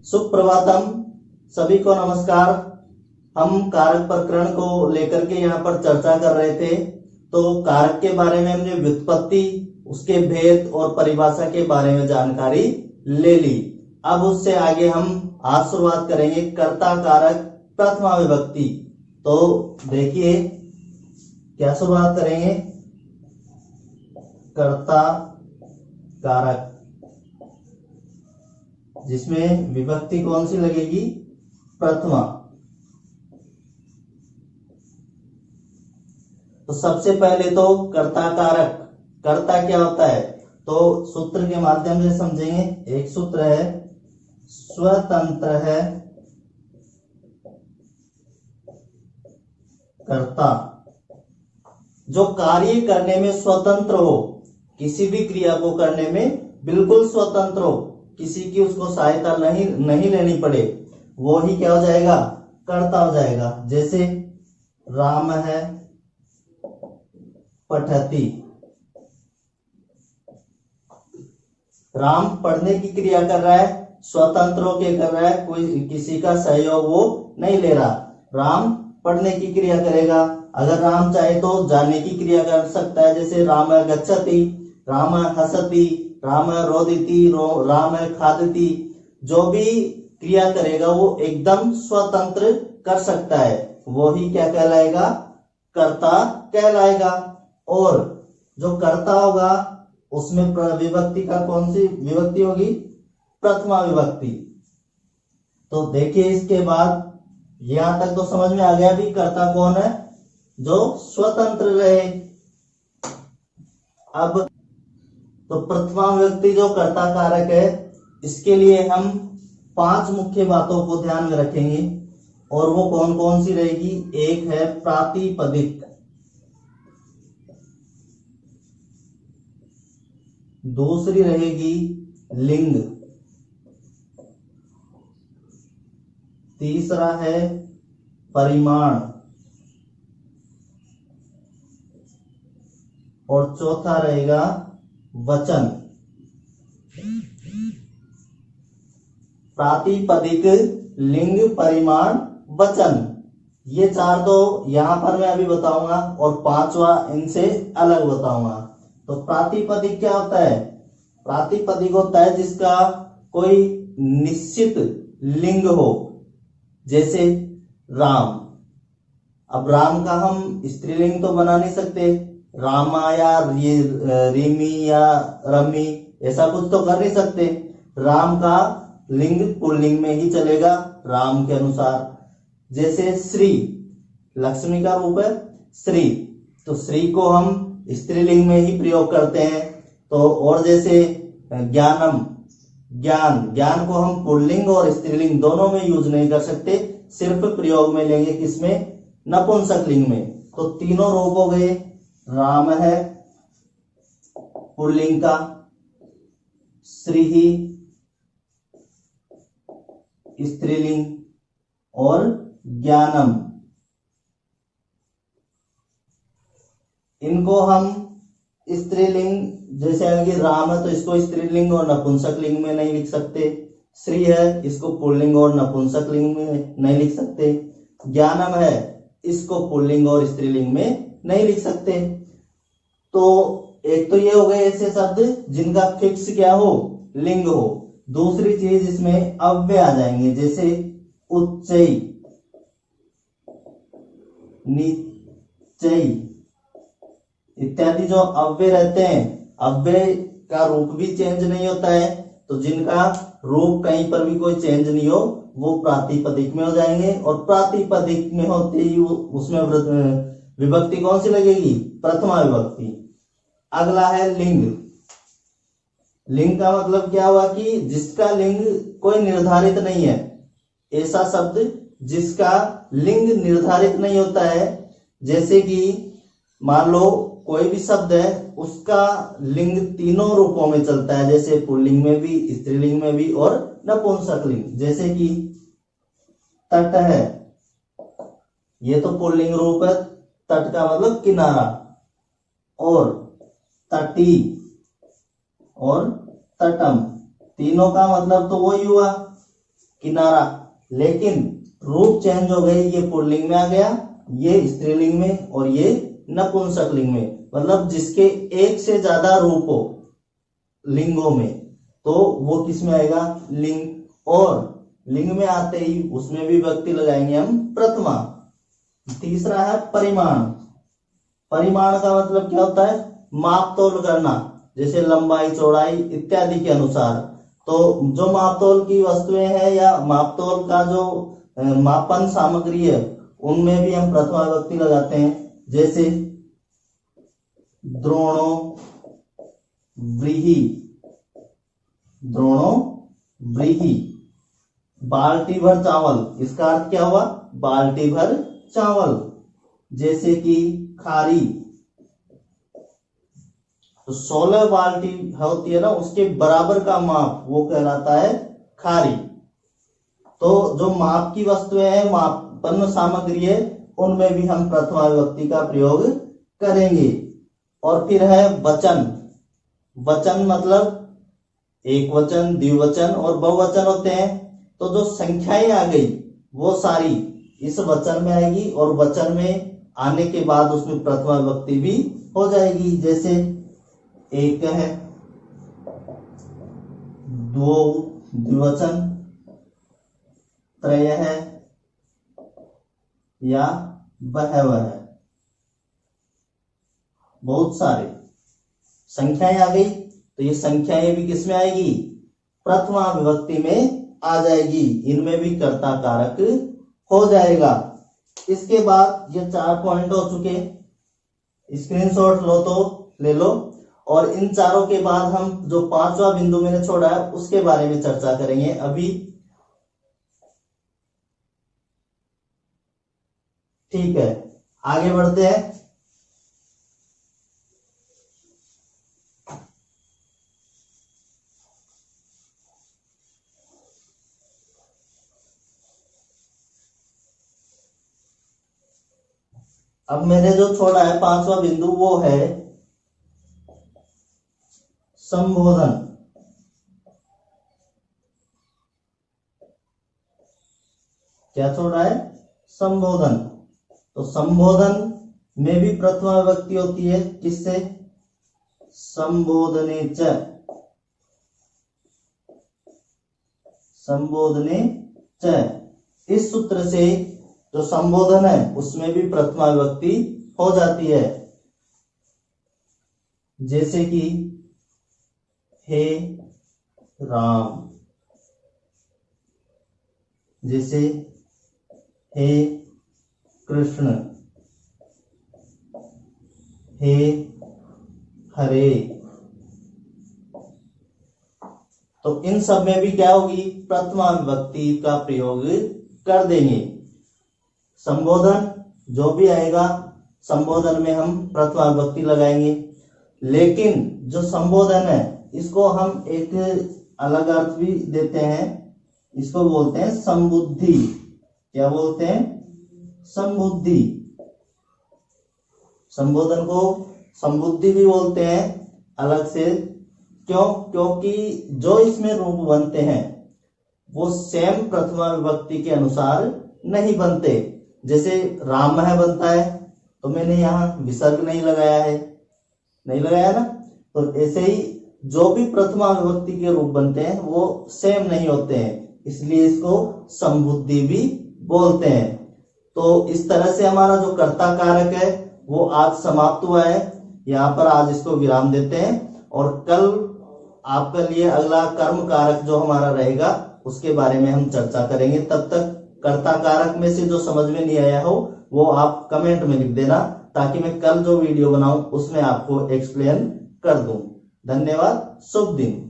सुप्रभातम, सभी को नमस्कार। हम कारक प्रकरण को लेकर के यहाँ पर चर्चा कर रहे थे। तो कारक के बारे में हमने व्युत्पत्ति, उसके भेद और परिभाषा के बारे में जानकारी ले ली। अब उससे आगे हम आज शुरुआत करेंगे कर्ता कारक प्रथमा विभक्ति। तो देखिए क्या शुरुआत करेंगे, कर्ता कारक, जिसमें विभक्ति कौन सी लगेगी, प्रथमा। तो सबसे पहले तो कर्ता कारक, कर्ता क्या होता है तो सूत्र के माध्यम से समझेंगे। एक सूत्र है स्वतंत्र है कर्ता, जो कार्य करने में स्वतंत्र हो, किसी भी क्रिया को करने में बिल्कुल स्वतंत्र हो, किसी की उसको सहायता नहीं लेनी पड़े, वो ही क्या हो जाएगा, कर्ता हो जाएगा। जैसे राम है पठती, राम पढ़ने की क्रिया कर रहा है, स्वतंत्र होके कर रहा है, कोई किसी का सहयोग वो नहीं ले रहा। राम पढ़ने की क्रिया करेगा। अगर राम चाहे तो जाने की क्रिया कर सकता है, जैसे राम गच्छति, राम हसति, राम रोदिति, राम खादति। जो भी क्रिया करेगा वो एकदम स्वतंत्र कर सकता है, वो ही क्या कहलाएगा, कर्ता कहलाएगा। और जो कर्ता होगा उसमें विभक्ति का कौन सी विभक्ति होगी, प्रथमा विभक्ति। तो देखिए इसके बाद यहां तक तो समझ में आ गया भी कर्ता कौन है, जो स्वतंत्र रहे। अब तो प्रथमा विभक्ति जो कर्ता कारक है, इसके लिए हम 5 मुख्य बातों को ध्यान में रखेंगे। और वो कौन कौन सी रहेगी, एक है प्रातिपदिक, दूसरी रहेगी लिंग, तीसरा है परिमाण, और चौथा रहेगा वचन। प्रातिपदिक, लिंग, परिमाण, वचन, ये 4 तो यहां पर मैं अभी बताऊंगा और 5वां इनसे अलग बताऊंगा। तो प्रातिपदिक क्या होता है, प्रातिपदिक होता है जिसका कोई निश्चित लिंग हो। जैसे राम, अब राम का हम स्त्रीलिंग तो बना नहीं सकते, रामा या रिमी या रमी, ऐसा कुछ तो कर नहीं सकते। राम का लिंग पुल्लिंग में ही चलेगा राम के अनुसार। जैसे श्री, लक्ष्मी का रूप है श्री, तो श्री को हम स्त्रीलिंग में ही प्रयोग करते हैं। तो और जैसे ज्ञानम, ज्ञान, ज्ञान को हम पुल्लिंग और स्त्रीलिंग दोनों में यूज नहीं कर सकते, सिर्फ प्रयोग में लेंगे, किसमें, नपुंसक लिंग में। तो तीनों रूप हो गए, राम है पुल्लिंग का, श्री स्त्रीलिंग, और ज्ञानम। इनको हम स्त्रीलिंग, जैसे अगर राम है तो इसको स्त्रीलिंग और नपुंसक लिंग में नहीं लिख सकते, श्री है इसको पुल्लिंग और नपुंसक लिंग में नहीं लिख सकते, ज्ञानम है इसको पुल्लिंग और स्त्रीलिंग में नहीं लिख सकते। तो एक तो ये हो गए ऐसे शब्द जिनका फिक्स क्या हो, लिंग हो। दूसरी चीज इसमें अव्यय आ जाएंगे, जैसे उच्चई, नीचई इत्यादि जो अव्यय रहते हैं, अव्यय का रूप भी चेंज नहीं होता है। तो जिनका रूप कहीं पर भी कोई चेंज नहीं हो, वो प्रातिपदिक में हो जाएंगे। और प्रातिपदिक में होते ही उसमें विभक्ति कौन सी लगेगी, प्रथमा विभक्ति। अगला है लिंग। लिंग का मतलब क्या हुआ कि जिसका लिंग कोई निर्धारित नहीं है, ऐसा शब्द जिसका लिंग निर्धारित नहीं होता है। जैसे कि मान लो कोई भी शब्द है, उसका लिंग तीनों रूपों में चलता है, जैसे पुल्लिंग में भी, स्त्रीलिंग में भी और नपुंसक लिंग। जैसे कि तट है, ये तो पुल्लिंग रूप है, तट का मतलब किनारा, और तटी और तटम, तीनों का मतलब तो वही हुआ, किनारा, लेकिन रूप चेंज हो गई, ये पुल्लिंग में आ गया, ये स्त्रीलिंग में और ये नपुंसक लिंग में। मतलब जिसके एक से ज्यादा रूप हो लिंगों में तो वो किस में आएगा, लिंग। और लिंग में आते ही उसमें भी विभक्ति लगाएंगे हम प्रथमा। तीसरा है परिमाण। परिमाण का मतलब क्या होता है, माप तोल करना, जैसे लंबाई चौड़ाई इत्यादि के अनुसार। तो जो मापतोल की वस्तुएं हैं या मापतोल का जो मापन सामग्री है उनमें भी हम प्रथमा विभक्ति लगाते हैं, जैसे द्रोणों व्रीहि, द्रोणों व्रीहि। बाल्टी भर चावल, इसका अर्थ क्या हुआ, बाल्टी भर चावल। जैसे कि खारी, तो 16 बाल्टी होती है ना, उसके बराबर का माप वो कहलाता है खारी। तो जो माप की वस्तुएं हैं, मापन सामग्री है, उनमें भी हम प्रथमा विभक्ति का प्रयोग करेंगे। और फिर है वचन। वचन मतलब एक वचन, द्विवचन और बहुवचन होते हैं। तो जो संख्याएं आ गई वो सारी इस वचन में आएगी और वचन में आने के बाद उसमें प्रथमा विभक्ति भी हो जाएगी। जैसे एक है, दो द्विवचन, त्रय है या बहव है, बहुत सारे संख्याएं आ गई तो ये संख्याएं भी किसमें आएगी, प्रथमा विभक्ति में आ जाएगी। इनमें भी कर्ता कारक हो जाएगा। इसके बाद ये 4 पॉइंट हो चुके, स्क्रीनशॉट लो तो ले लो। और इन चारों के बाद हम जो 5वां बिंदु मैंने छोड़ा है उसके बारे में चर्चा करेंगे अभी। ठीक है, आगे बढ़ते हैं। अब मैंने जो छोड़ा है 5वां बिंदु वो है संबोधन। क्या छोड़ा है, संबोधन। तो संबोधन में भी प्रथमा विभक्ति होती है, किससे, संबोधने च, संबोधने च। इस सूत्र से जो संबोधन है उसमें भी प्रथमा विभक्ति हो जाती है। जैसे कि हे राम, जैसे हे कृष्ण, हे हरे। तो इन सब में भी क्या होगी, प्रथमा विभक्ति का प्रयोग कर देंगे। संबोधन जो भी आएगा संबोधन में हम प्रथमा विभक्ति लगाएंगे। लेकिन जो संबोधन है इसको हम एक अलग अर्थ भी देते हैं, इसको बोलते हैं संबुद्धि। क्या बोलते हैं, संबुद्धि। संबोधन को संबुद्धि भी बोलते हैं अलग से। क्यों, क्योंकि जो इसमें रूप बनते हैं वो सेम प्रथमा विभक्ति के अनुसार नहीं बनते। जैसे राम है बनता है तो मैंने यहाँ विसर्ग नहीं लगाया है, नहीं लगाया ना। तो ऐसे ही जो भी प्रथमा विभक्ति के रूप बनते हैं वो सेम नहीं होते हैं, इसलिए इसको संबुद्धि भी बोलते हैं। तो इस तरह से हमारा जो कर्ता कारक है वो आज समाप्त हुआ है। यहाँ पर आज इसको विराम देते हैं और कल आपके लिए अगला कर्म कारक जो हमारा रहेगा उसके बारे में हम चर्चा करेंगे। तब तक कर्ता कारक में से जो समझ में नहीं आया हो वो आप कमेंट में लिख देना, ताकि मैं कल जो वीडियो बनाऊं उसमें आपको एक्सप्लेन कर दूं। धन्यवाद, शुभ दिन।